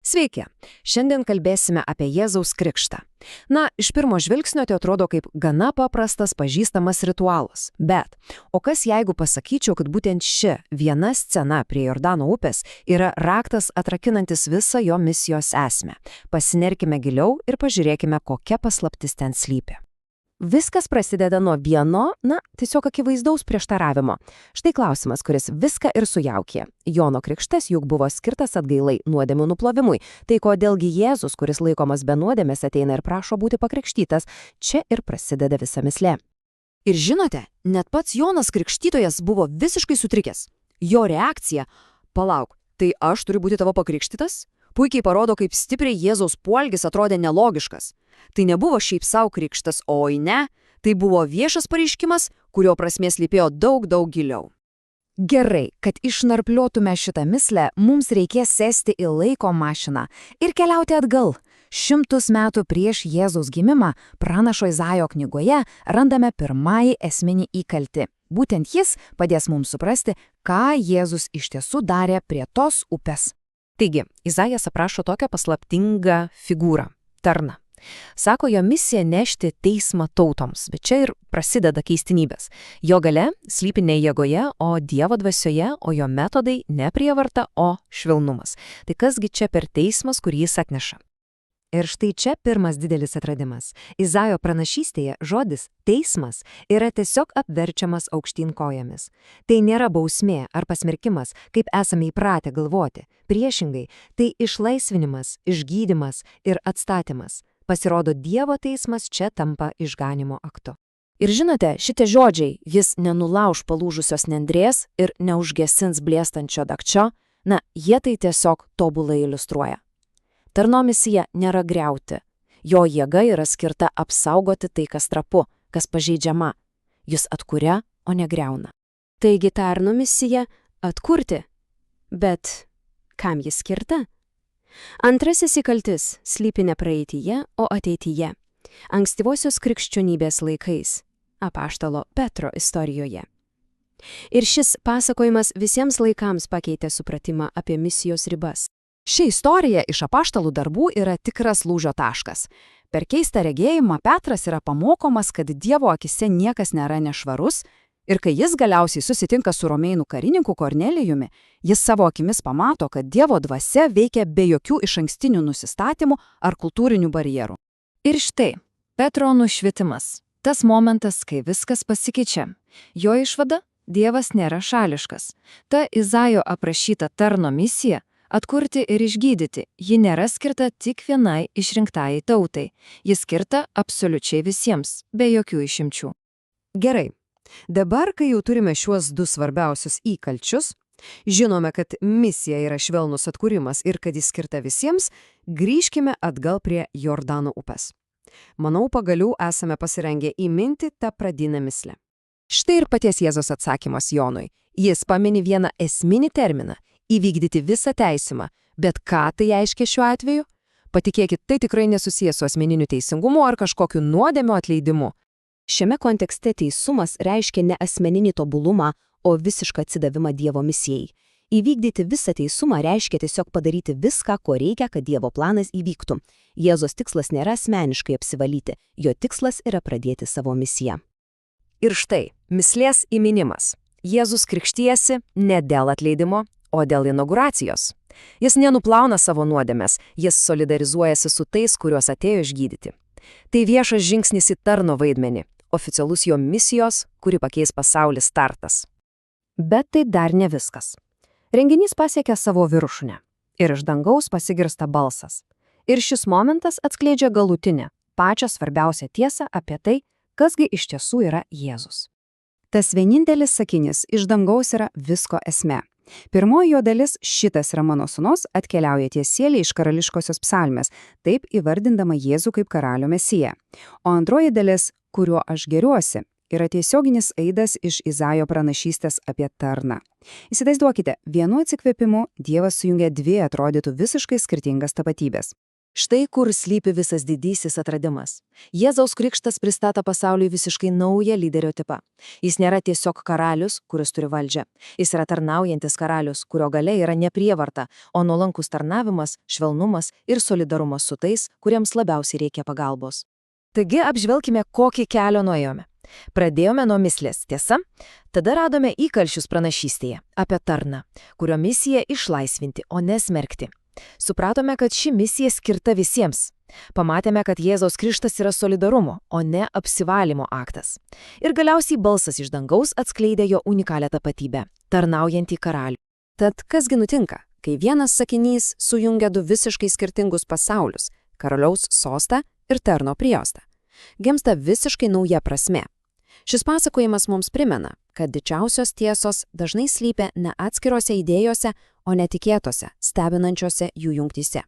Sveiki! Šiandien kalbėsime apie Jėzaus krikštą. Na, iš pirmo žvilgsnio tai atrodo kaip gana paprastas pažįstamas ritualas. Bet, o kas jeigu pasakyčiau, kad būtent ši viena scena prie Jordano upės yra raktas atrakinantis visą jo misijos esmę? Pasinerkime giliau ir pažiūrėkime, kokia paslaptis ten slypi. Viskas prasideda nuo vieno, tiesiog akivaizdaus prieštaravimo. Štai klausimas, kuris viską ir sujaukė. Jono krikštas juk buvo skirtas atgailai, nuodėmių nuplovimui. Tai kodėlgi Jėzus, kuris laikomas be nuodėmės, ateina ir prašo būti pakrikštytas, čia ir prasideda visa mislė. Ir žinote, net pats Jonas Krikštytojas buvo visiškai sutrikęs. Jo reakcija – palauk, tai aš turiu būti tavo pakrikštytas? Puikiai parodo, kaip stipriai Jėzaus poelgis atrodė nelogiškas. Tai nebuvo šiaip savo krikštas, oi ne, tai buvo viešas pareiškimas, kurio prasmė slypėjo daug giliau. Gerai, kad išnarpliotume šitą mislę, mums reikės sėsti į laiko mašiną ir keliauti atgal. 100 metų prieš Jėzaus gimimą pranašo Izaijo knygoje randame pirmąjį esminį įkaltį. Būtent jis padės mums suprasti, ką Jėzus iš tiesų darė prie tos upės. Taigi, Izaijas aprašo tokią paslaptingą figūrą – tarną. Sako, jo misija nešti teismą tautoms, bet čia ir prasideda keistinybės. Jo gale slypi ne jėgoje, o Dievo dvasioje, o jo metodai ne prievarta, o švelnumas. Tai kasgi čia per teismas, kurį jis atneša? Ir štai čia pirmas didelis atradimas. Izaijo pranašystėje žodis teismas yra tiesiog apverčiamas aukštyn kojomis. Tai nėra bausmė ar pasmerkimas, kaip esame įpratę galvoti. Priešingai, tai išlaisvinimas, išgydymas ir atstatymas. Pasirodo, Dievo teismas čia tampa išganimo aktu. Ir žinote, šitie žodžiai, jis nenulauž palūžusios nendrės ir neužgesins blėstančio dagčio, jie tai tiesiog tobulai iliustruoja. Tarno misija nėra griauti. Jo jėga yra skirta apsaugoti tai, kas trapu, kas pažeidžiama. Jis atkuria, o negriauna. Taigi tarno misija atkurti. Bet kam jis skirta? Antrasis įkaltis slypi ne praeityje, o ateityje. Ankstyvosios krikščionybės laikais. Apaštalo Petro istorijoje. Ir šis pasakojimas visiems laikams pakeitė supratimą apie misijos ribas. Ši istorija iš apaštalų darbų yra tikras lūžio taškas. Per keistą regėjimą Petras yra pamokomas, kad Dievo akise niekas nėra nešvarus, ir kai jis galiausiai susitinka su romėnų karininku Kornelijumi, jis savo akimis pamato, kad Dievo dvasia veikia be jokių išankstinių nusistatymų ar kultūrinių barjerų. Ir štai, Petro nušvitimas. Tas momentas, kai viskas pasikeičia. Jo išvada – Dievas nėra šališkas. Ta Izaijo aprašyta tarno misija – atkurti ir išgydyti, ji nėra skirta tik vienai išrinktai tautai. Ji skirta absoliučiai visiems, be jokių išimčių. Gerai. Dabar, kai jau turime šiuos du svarbiausius įkalčius, žinome, kad misija yra švelnus atkūrimas ir kad jis skirta visiems, grįžkime atgal prie Jordano upės. Manau, pagaliau esame pasirengę įminti tą pradinę mislę. Štai ir paties Jėzos atsakymas Jonui. Jis pamini vieną esminį terminą – įvykdyti visą teisimą. Bet ką tai reiškia šiuo atveju? Patikėkit, tai tikrai nesusijęs su asmeniniu teisingumu ar kažkokiu nuodėmio atleidimu. Šiame kontekste teisumas reiškia ne asmeninį tobulumą, o visišką atsidavimą Dievo misijai. Įvykdyti visą teisumą reiškia tiesiog padaryti viską, ko reikia, kad Dievo planas įvyktų. Jėzos tikslas nėra asmeniškai apsivalyti, jo tikslas yra pradėti savo misiją. Ir štai, mislės įminimas. Jėzus krikštijasi ne dėl atleidimo, o dėl inauguracijos. Jis nenuplauna savo nuodėmės, jis solidarizuojasi su tais, kuriuos atėjo išgydyti. Tai viešas žingsnis į tarno vaidmenį, oficialus jo misijos, kuri pakeis pasaulį startas. Bet tai dar ne viskas. Renginys pasiekia savo viršūnę ir iš dangaus pasigirsta balsas. Ir šis momentas atskleidžia galutinę, pačią svarbiausią tiesą apie tai, kasgi iš tiesų yra Jėzus. Tas vienintelis sakinys iš dangaus yra visko esmė. Pirmoji jo dalis šitas yra mano sūnus atkeliauja tiesiai iš karališkosios psalmės, taip įvardindama Jėzų kaip karalių mesiją. O antroji dalis, kuriuo aš geriuosi, yra tiesioginis aidas iš Izaijo pranašystės apie tarną. Įsivaizduokite, vienu atsikvėpimu Dievas sujungia dvi atrodytų visiškai skirtingas tapatybės. Štai kur slypi visas didysis atradimas. Jėzaus krikštas pristato pasauliui visiškai naują lyderio tipą. Jis nėra tiesiog karalius, kuris turi valdžią. Jis yra tarnaujantis karalius, kurio galia yra ne prievarta, o nuolankus tarnavimas, švelnumas ir solidarumas su tais, kuriems labiausiai reikia pagalbos. Taigi apžvelkime, kokį kelią nuėjome. Pradėjome nuo mislės, tiesa? Tada radome įkalčius pranašystėje apie tarną, kurio misija išlaisvinti, o ne smerkti. Supratome, kad ši misija skirta visiems. Pamatėme, kad Jėzaus krikštas yra solidarumo, o ne apsivalymo aktas. Ir galiausiai balsas iš dangaus atskleidė jo unikalią tapatybę – tarnaujantį karalių. Tad kasgi nutinka, kai vienas sakinys sujungia du visiškai skirtingus pasaulius – karaliaus sostą ir tarno priostą? Gimsta visiškai nauja prasmė. Šis pasakojimas mums primena, kad didžiausios tiesos dažnai slypia ne atskirose idėjose, o netikėtose, stebinančiose jų jungtyse.